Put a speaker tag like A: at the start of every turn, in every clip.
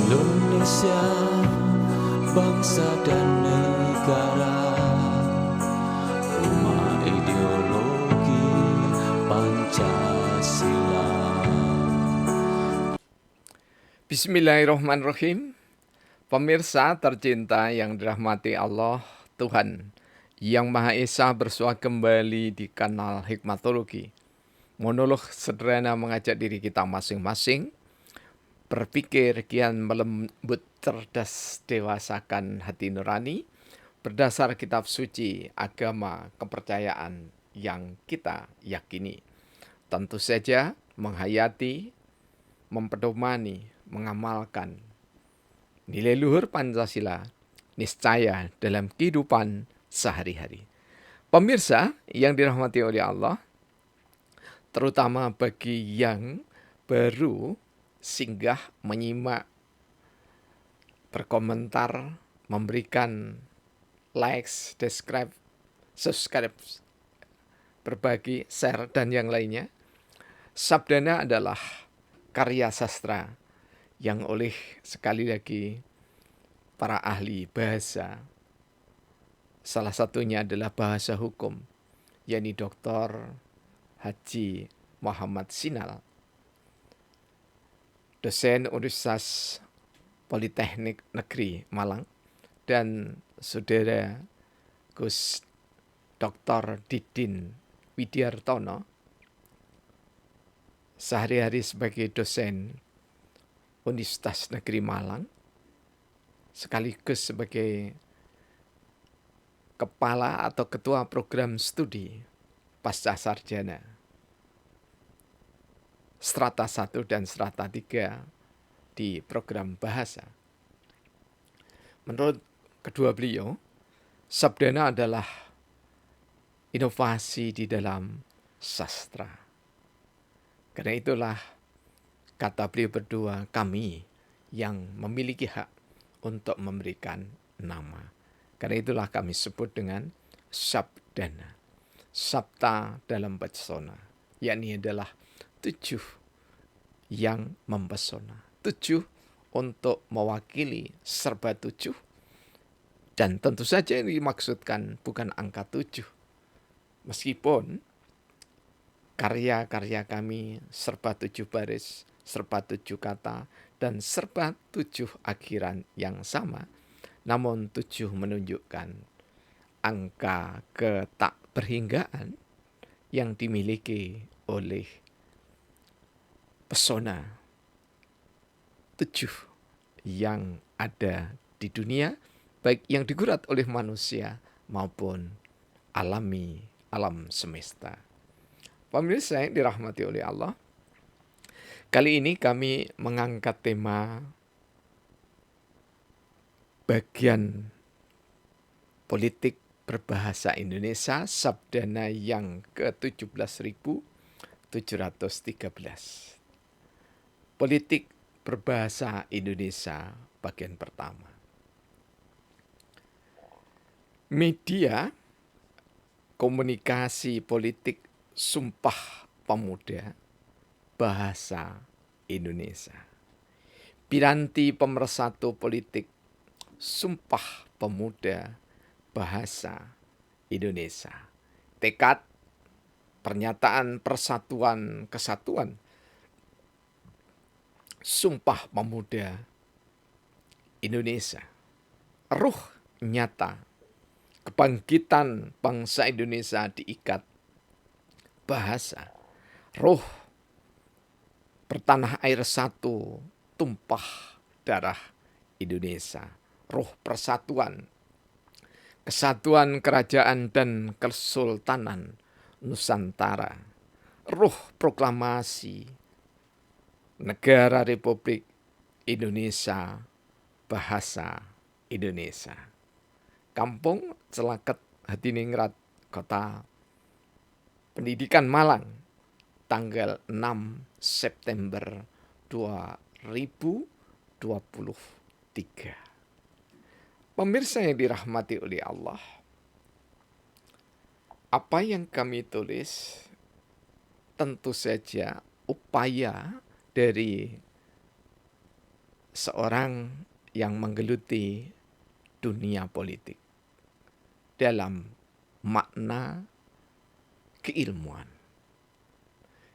A: Indonesia, bangsa dan negara, rumah ideologi Pancasila.
B: Bismillahirrahmanirrahim. Pemirsa tercinta yang dirahmati Allah, Tuhan yang Maha Esa bersua kembali di kanal Hikmatologi. Monolog sederhana mengajak diri kita masing-masing berpikir kian melembut, cerdas, dewasakan hati nurani berdasar kitab suci, agama, kepercayaan yang kita yakini. Tentu saja menghayati, mempedomani, mengamalkan nilai luhur Pancasila niscaya dalam kehidupan sehari-hari. Pemirsa yang dirahmati oleh Allah, terutama bagi yang baru singgah menyimak, berkomentar, memberikan likes, subscribe, berbagi, share, dan yang lainnya. Sabdana adalah karya sastra yang oleh sekali lagi para ahli bahasa, salah satunya adalah bahasa hukum, yakni Dr. Haji Muhammad Sinal, dosen Universitas Politeknik Negeri Malang, dan saudara Gus Dr. Didin Widiartono, sehari-hari sebagai dosen Universitas Negeri Malang, sekaligus sebagai kepala atau ketua program studi pasca sarjana strata 1 dan strata 3 di program bahasa. Menurut kedua beliau, sabdana adalah inovasi di dalam sastra. Karena itulah kata beliau berdua, kami yang memiliki hak untuk memberikan nama. Karena itulah kami sebut dengan sabdana. Sabta dalam pesona, yakni adalah 7 yang mempesona. 7 untuk mewakili serba 7. Dan tentu saja yang dimaksudkan bukan angka 7. Meskipun karya-karya kami serba 7 baris, serba 7 kata, dan serba 7 akhiran yang sama, namun 7 menunjukkan angka ketak berhinggaan yang dimiliki oleh pesona 7 yang ada di dunia, baik yang digurat oleh manusia maupun alam semesta. Pemirsa yang dirahmati oleh Allah, kali ini kami mengangkat tema bagian politik berbahasa Indonesia, sabdana yang ke-17.713. Politik berbahasa Indonesia bagian pertama. Media komunikasi politik Sumpah Pemuda Bahasa Indonesia. Piranti pemersatu politik Sumpah Pemuda Bahasa Indonesia. Tekad, pernyataan persatuan kesatuan Sumpah Pemuda Indonesia. Ruh nyata kebangkitan bangsa Indonesia diikat bahasa. Ruh bertanah air satu, tumpah darah Indonesia. Ruh persatuan, kesatuan kerajaan dan kesultanan Nusantara. Ruh proklamasi Negara Republik Indonesia, bahasa Indonesia. Kampung Celaket Hadiningrat, Kota Pendidikan Malang, tanggal 6 September 2023. Pemirsa yang dirahmati oleh Allah, apa yang kami tulis tentu saja upaya dari seorang yang menggeluti dunia politik dalam makna keilmuan.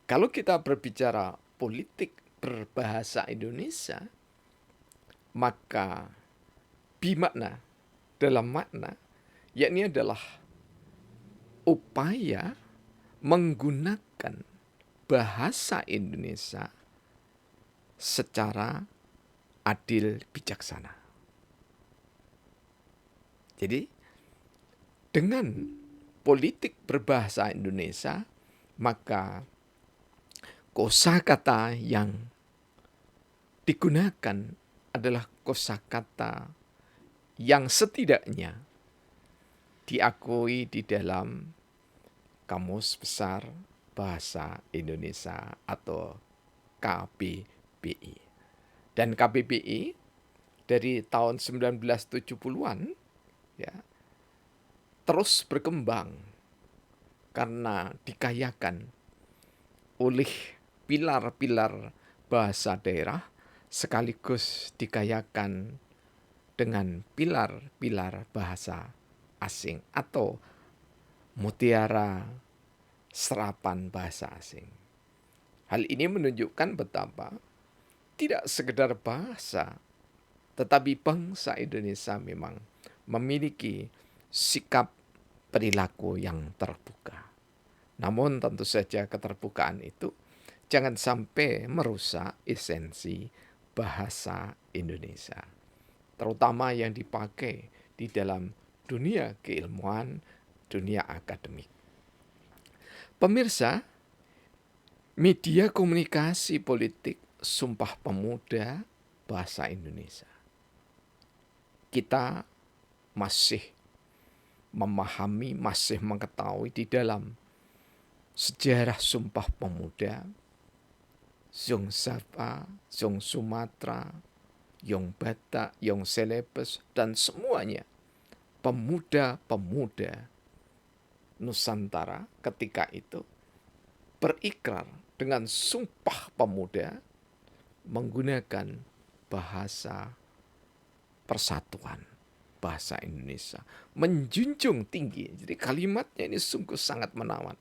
B: Kalau kita berbicara politik berbahasa Indonesia, maka bimakna dalam makna yakni adalah upaya menggunakan bahasa Indonesia secara adil bijaksana. Jadi dengan politik berbahasa Indonesia, maka kosakata yang digunakan adalah kosakata yang setidaknya diakui di dalam Kamus Besar Bahasa Indonesia atau KBBI. Dan KBBI dari tahun 1970-an ya terus berkembang karena dikayakan oleh pilar-pilar bahasa daerah sekaligus dikayakan dengan pilar-pilar bahasa asing atau mutiara serapan bahasa asing. Hal ini menunjukkan betapa tidak sekedar bahasa, tetapi bangsa Indonesia memang memiliki sikap perilaku yang terbuka. Namun tentu saja keterbukaan itu jangan sampai merusak esensi bahasa Indonesia, terutama yang dipakai di dalam dunia keilmuan, dunia akademik. Pemirsa, media komunikasi politik Sumpah Pemuda Bahasa Indonesia. Kita masih memahami, masih mengetahui di dalam sejarah Sumpah Pemuda, Yong Sapa, Yong Sumatera, Yong Batak, Yong Celebes, dan semuanya pemuda-pemuda Nusantara ketika itu berikrar dengan Sumpah Pemuda menggunakan bahasa persatuan, bahasa Indonesia, menjunjung tinggi. Jadi kalimatnya ini sungguh sangat menawan.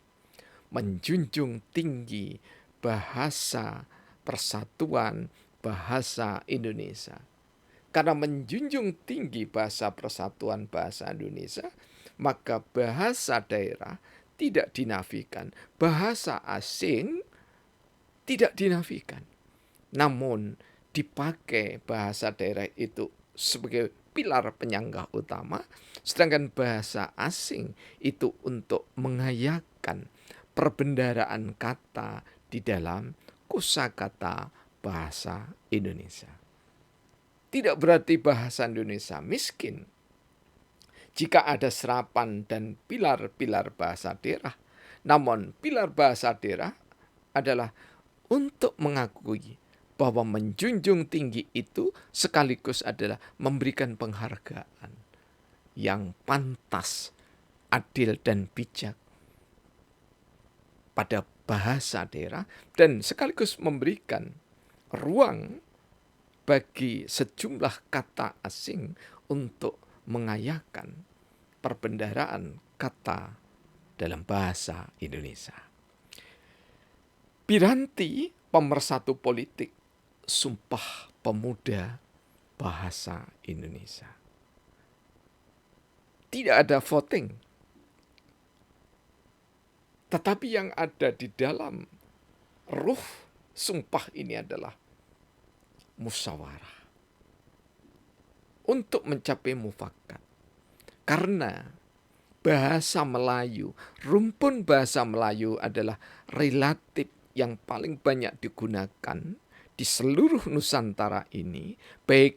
B: Menjunjung tinggi bahasa persatuan, bahasa Indonesia. Karena menjunjung tinggi bahasa persatuan, bahasa Indonesia, maka bahasa daerah tidak dinafikan, bahasa asing tidak dinafikan. Namun dipakai bahasa daerah itu sebagai pilar penyangga utama, sedangkan bahasa asing itu untuk mengayakan perbendaharaan kata di dalam kosakata bahasa Indonesia. Tidak berarti bahasa Indonesia miskin. Jika ada serapan dan pilar-pilar bahasa daerah, namun pilar bahasa daerah adalah untuk mengakui bahwa menjunjung tinggi itu sekaligus adalah memberikan penghargaan yang pantas, adil dan bijak pada bahasa daerah dan sekaligus memberikan ruang bagi sejumlah kata asing untuk mengayakan perbendaharaan kata dalam bahasa Indonesia. Piranti pemersatu politik Sumpah Pemuda Bahasa Indonesia. Tidak ada voting, tetapi yang ada di dalam ruh sumpah ini adalah musyawarah untuk mencapai mufakat. Karena bahasa Melayu, rumpun bahasa Melayu adalah relatif yang paling banyak digunakan di seluruh Nusantara ini, baik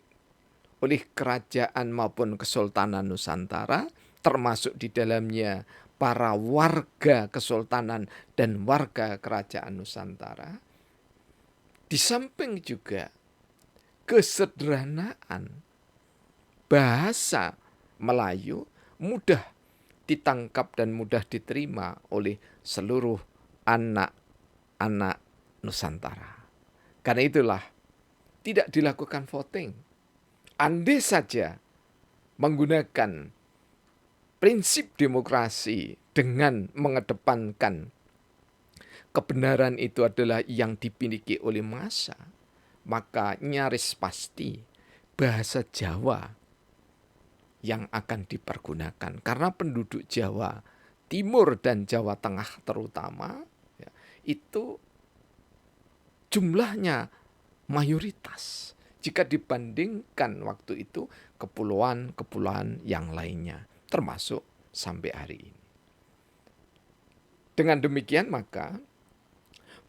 B: oleh kerajaan maupun kesultanan Nusantara, termasuk di dalamnya para warga kesultanan dan warga kerajaan Nusantara. Di samping juga kesederhanaan bahasa Melayu mudah ditangkap dan mudah diterima oleh seluruh anak-anak Nusantara. Karena itulah tidak dilakukan voting. Andai saja menggunakan prinsip demokrasi dengan mengedepankan kebenaran itu adalah yang dimiliki oleh massa, maka nyaris pasti bahasa Jawa yang akan dipergunakan. Karena penduduk Jawa Timur dan Jawa Tengah terutama ya, itu jumlahnya mayoritas jika dibandingkan waktu itu kepulauan-kepulauan yang lainnya, termasuk sampai hari ini. Dengan demikian maka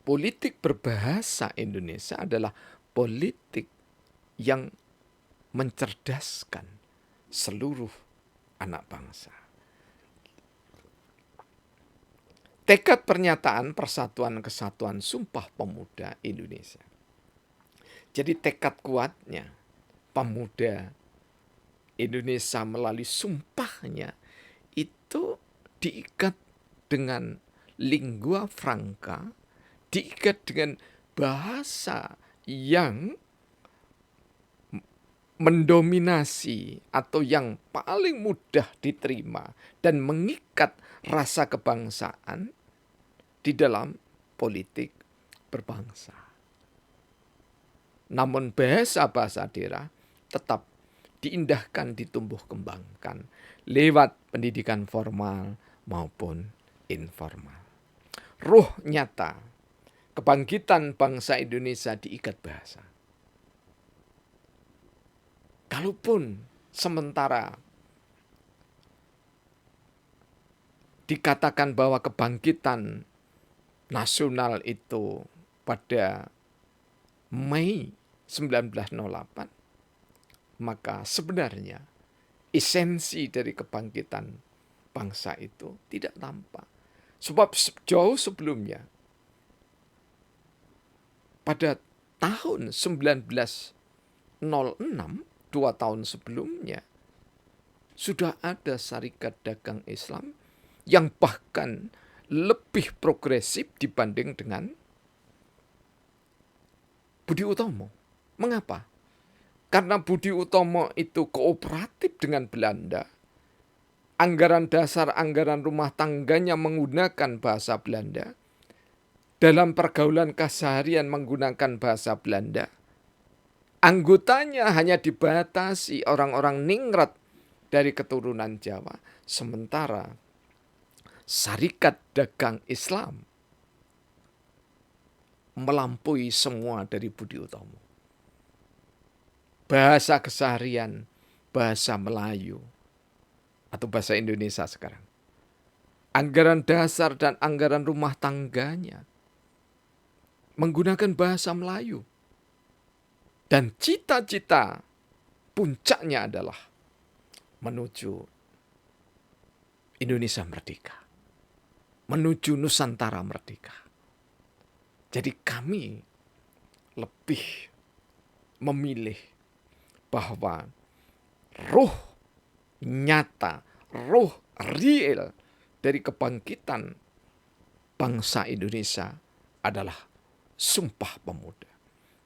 B: politik berbahasa Indonesia adalah politik yang mencerdaskan seluruh anak bangsa. Tekad pernyataan Persatuan Kesatuan Sumpah Pemuda Indonesia. Jadi tekad kuatnya pemuda Indonesia melalui sumpahnya itu diikat dengan lingua franca, diikat dengan bahasa yang mendominasi atau yang paling mudah diterima dan mengikat rasa kebangsaan di dalam politik berbangsa. Namun bahasa-bahasa daerah tetap diindahkan, ditumbuh kembangkan lewat pendidikan formal maupun informal. Ruh nyata kebangkitan bangsa Indonesia diikat bahasa. Kalaupun sementara dikatakan bahwa kebangkitan nasional itu pada Mei 1908, maka sebenarnya esensi dari kebangkitan bangsa itu tidak tampak. Sebab jauh sebelumnya, pada tahun 1906, 2 tahun sebelumnya, sudah ada Syarikat Dagang Islam yang bahkan lebih progresif dibanding dengan Budi Utomo. Mengapa? Karena Budi Utomo itu kooperatif dengan Belanda. Anggaran dasar, anggaran rumah tangganya menggunakan bahasa Belanda. Dalam pergaulan keseharian menggunakan bahasa Belanda. Anggotanya hanya dibatasi orang-orang ningrat dari keturunan Jawa. Sementara Syarikat Dagang Islam melampaui semua dari Budi Utomo. Bahasa keseharian, bahasa Melayu, atau bahasa Indonesia sekarang. Anggaran dasar dan anggaran rumah tangganya menggunakan bahasa Melayu. Dan cita-cita puncaknya adalah menuju Indonesia merdeka. Menuju Nusantara merdeka. Jadi kami lebih memilih bahwa ruh nyata, ruh real dari kebangkitan bangsa Indonesia adalah Sumpah Pemuda.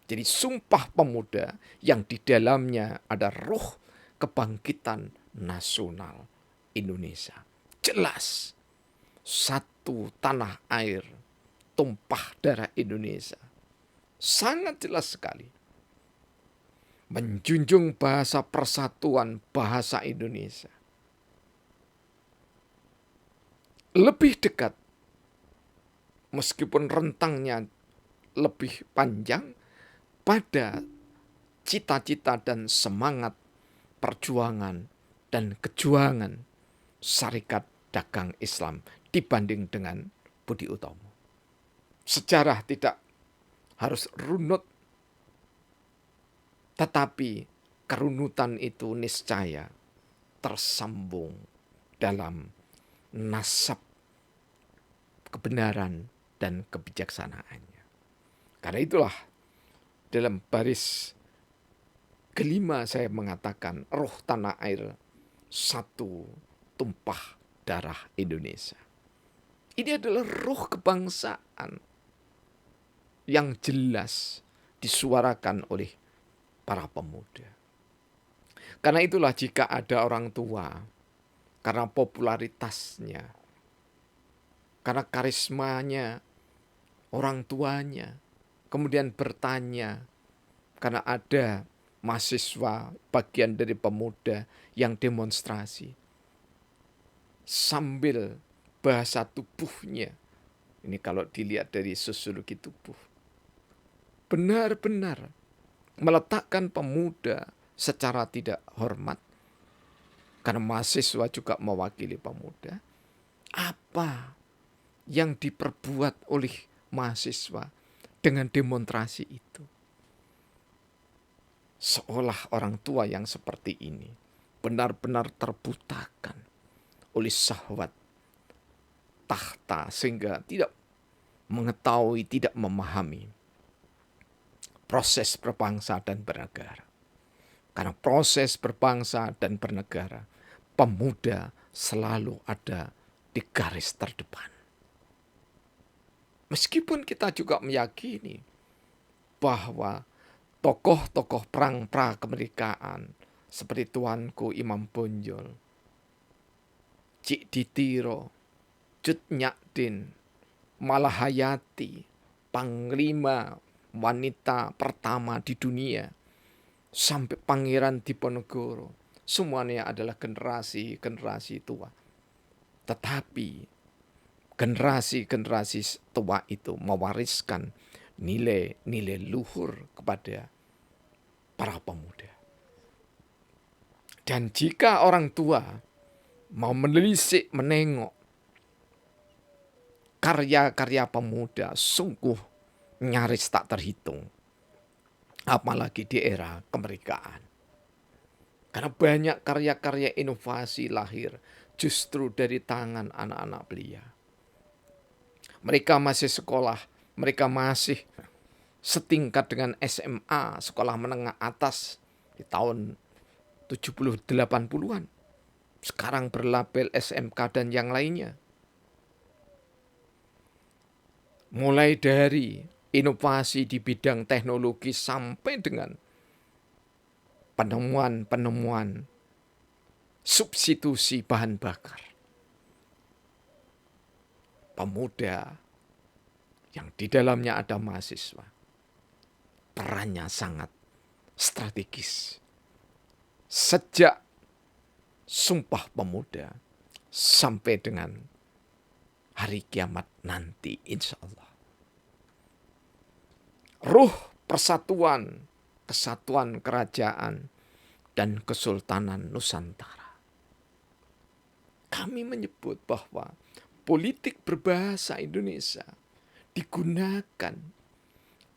B: Jadi Sumpah Pemuda yang di dalamnya ada ruh kebangkitan nasional Indonesia. Jelas satu tanah air, tumpah darah Indonesia. Sangat jelas sekali. Menjunjung bahasa persatuan bahasa Indonesia. Lebih dekat, meskipun rentangnya lebih panjang, pada cita-cita dan semangat perjuangan dan kejuangan Syarikat Dagang Islam dibanding dengan Budi Utomo. Sejarah tidak harus runut, tetapi kerunutan itu niscaya tersambung dalam nasab kebenaran dan kebijaksanaannya. Karena itulah dalam baris kelima saya mengatakan roh tanah air satu tumpah darah Indonesia. Ini adalah roh kebangsaan yang jelas disuarakan oleh para pemuda. Karena itulah jika ada orang tua, karena popularitasnya, karena karismanya orang tuanya, kemudian bertanya, karena ada mahasiswa bagian dari pemuda yang demonstrasi, sambil bahasa tubuhnya, ini kalau dilihat dari sosiologi tubuh, benar-benar meletakkan pemuda secara tidak hormat, karena mahasiswa juga mewakili pemuda. Apa yang diperbuat oleh mahasiswa dengan demonstrasi itu? Seolah orang tua yang seperti ini benar-benar terbutakan oleh syahwat tahta, sehingga tidak mengetahui, tidak memahami proses berbangsa dan bernegara. Karena proses berbangsa dan bernegara, pemuda selalu ada di garis terdepan. Meskipun kita juga meyakini bahwa tokoh-tokoh perang pra-kemerdekaan seperti tuanku Imam Bonjol, Cik Ditiro, Cut Nyadin, Malahayati, panglima wanita pertama di dunia, sampai Pangeran Diponegoro, semuanya adalah generasi-generasi tua. Tetapi generasi-generasi tua itu mewariskan nilai-nilai luhur kepada para pemuda. Dan jika orang tua mau menelisik, menengok karya-karya pemuda, sungguh nyaris tak terhitung. Apalagi di era kemerdekaan. Karena banyak karya-karya inovasi lahir justru dari tangan anak-anak belia. Mereka masih sekolah, mereka masih setingkat dengan SMA, sekolah menengah atas di tahun 70-80-an. Sekarang berlabel SMK dan yang lainnya. Mulai dari inovasi di bidang teknologi sampai dengan penemuan-penemuan substitusi bahan bakar. Pemuda yang di dalamnya ada mahasiswa, perannya sangat strategis. Sejak Sumpah Pemuda sampai dengan hari kiamat nanti, insya Allah. Ruh persatuan, kesatuan kerajaan, dan kesultanan Nusantara. Kami menyebut bahwa politik berbahasa Indonesia digunakan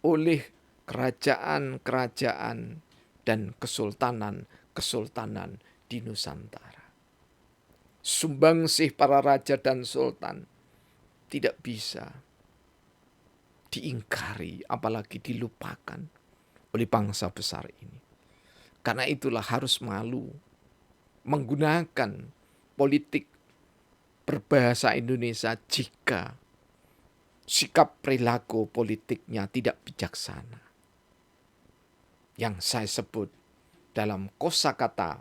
B: oleh kerajaan-kerajaan dan kesultanan-kesultanan di Nusantara. Sumbangsih para raja dan sultan tidak bisa diingkari, apalagi dilupakan oleh bangsa besar ini. Karena itulah harus malu menggunakan politik berbahasa Indonesia jika sikap perilaku politiknya tidak bijaksana. Yang saya sebut dalam kosakata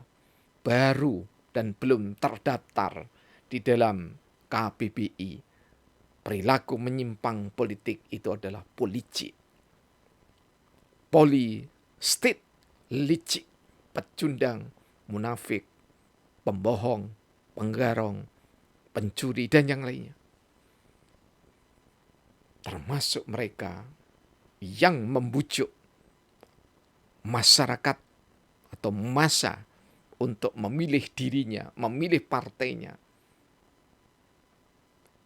B: baru dan belum terdaftar di dalam KBBI, perilaku menyimpang politik itu adalah policik. Polistit, licik, pecundang, munafik, pembohong, penggarong, pencuri, dan yang lainnya. Termasuk mereka yang membujuk masyarakat atau massa untuk memilih dirinya, memilih partainya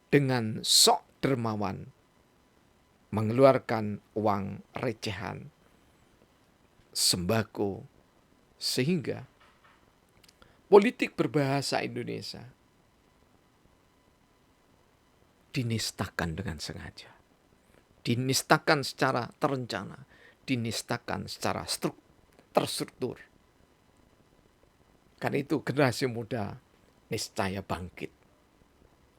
B: dengan sok dermawan, mengeluarkan uang recehan, sembako, sehingga politik berbahasa Indonesia dinistakan dengan sengaja, dinistakan secara terencana, dinistakan secara terstruktur. Karena itu generasi muda niscaya bangkit.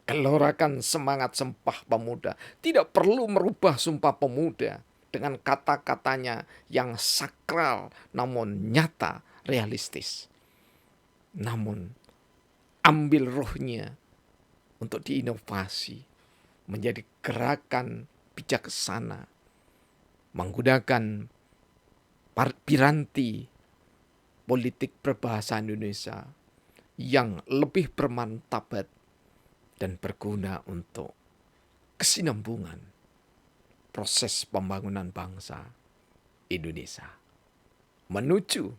B: Gelorakan semangat Sumpah Pemuda. Tidak perlu merubah Sumpah Pemuda. dengan kata-katanya yang sakral namun nyata, realistis. Namun ambil rohnya untuk diinovasi menjadi gerakan bijaksana, menggunakan piranti politik berbahasa Indonesia yang lebih bermartabat dan berguna untuk kesinambungan proses pembangunan bangsa Indonesia menuju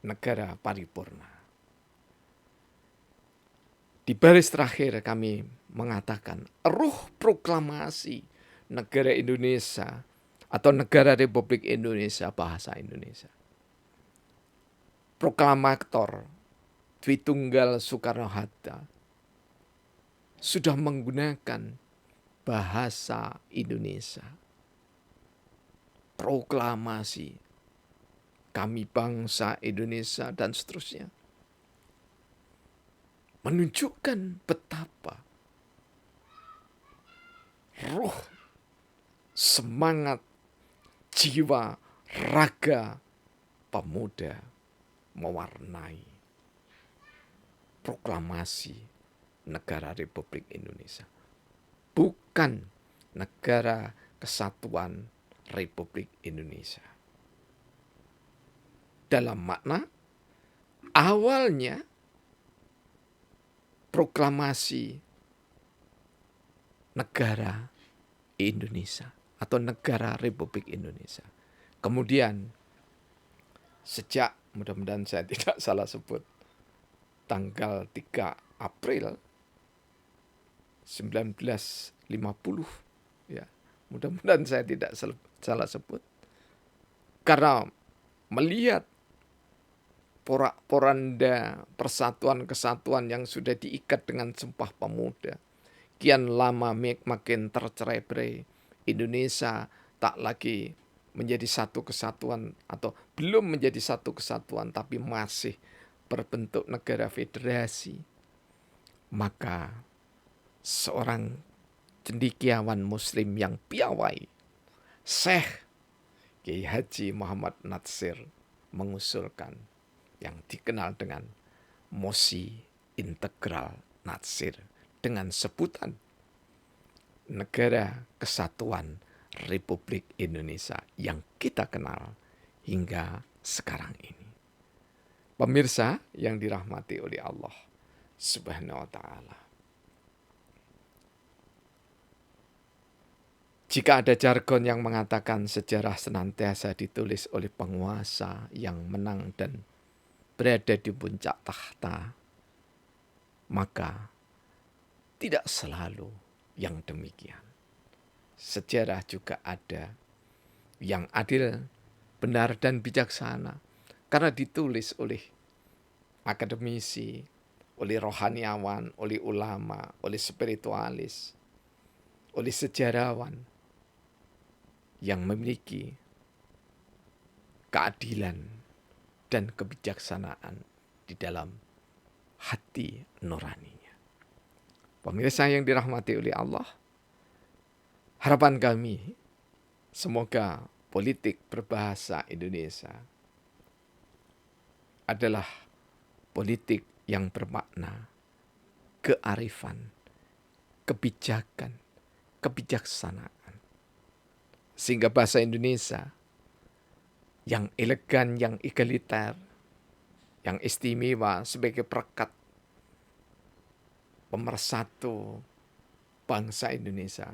B: negara paripurna. Di baris terakhir kami mengatakan ruh proklamasi negara Indonesia atau negara Republik Indonesia bahasa Indonesia. Proklamator Dwi Tunggal Soekarno-Hatta sudah menggunakan bahasa Indonesia. Proklamasi kami bangsa Indonesia dan seterusnya. Menunjukkan betapa roh, semangat, jiwa, raga pemuda mewarnai proklamasi negara Republik Indonesia. Bukan negara kesatuan Republik Indonesia. Dalam makna awalnya proklamasi negara Indonesia atau negara Republik Indonesia. Kemudian sejak, mudah-mudahan saya tidak salah sebut, tanggal 3 April 1950, ya, mudah-mudahan saya tidak salah sebut, karena melihat porak-poranda persatuan kesatuan yang sudah diikat dengan Sumpah Pemuda, kian lama makin tercerai-berai. Indonesia tak lagi menjadi satu kesatuan atau belum menjadi satu kesatuan, tapi masih berbentuk negara federasi. Maka seorang cendekiawan muslim yang piawai, Syekh Kiai Haji Muhammad Natsir, mengusulkan yang dikenal dengan Mosi Integral Natsir dengan sebutan Negara Kesatuan Republik Indonesia yang kita kenal hingga sekarang ini. Pemirsa yang dirahmati oleh Allah Subhanahu wa Ta'ala. Jika ada jargon yang mengatakan sejarah senantiasa ditulis oleh penguasa yang menang dan berada di puncak tahta, maka tidak selalu yang demikian. Sejarah juga ada yang adil, benar, dan bijaksana karena ditulis oleh akademisi, oleh rohaniawan, oleh ulama, oleh spiritualis, oleh sejarawan yang memiliki keadilan dan kebijaksanaan di dalam hati nuraninya. Pemirsa yang dirahmati oleh Allah, harapan kami semoga politik berbahasa Indonesia adalah politik yang bermakna kearifan, kebijakan, kebijaksanaan. Sehingga bahasa Indonesia yang elegan, yang egaliter, yang istimewa sebagai perekat pemersatu bangsa Indonesia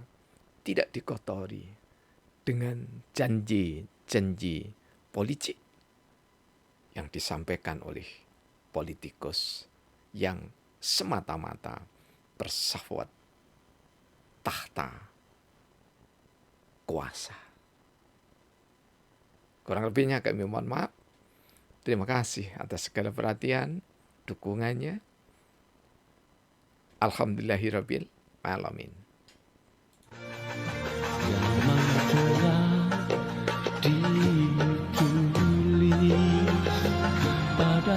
B: tidak dikotori dengan janji-janji politik yang disampaikan oleh politikus yang semata-mata bersahwat tahta kuasa. Kurang lebihnya kami mohon maaf. Terima kasih atas segala perhatian, dukungannya. Alhamdulillahirabbil alamin.
A: Yang telah ditulis pada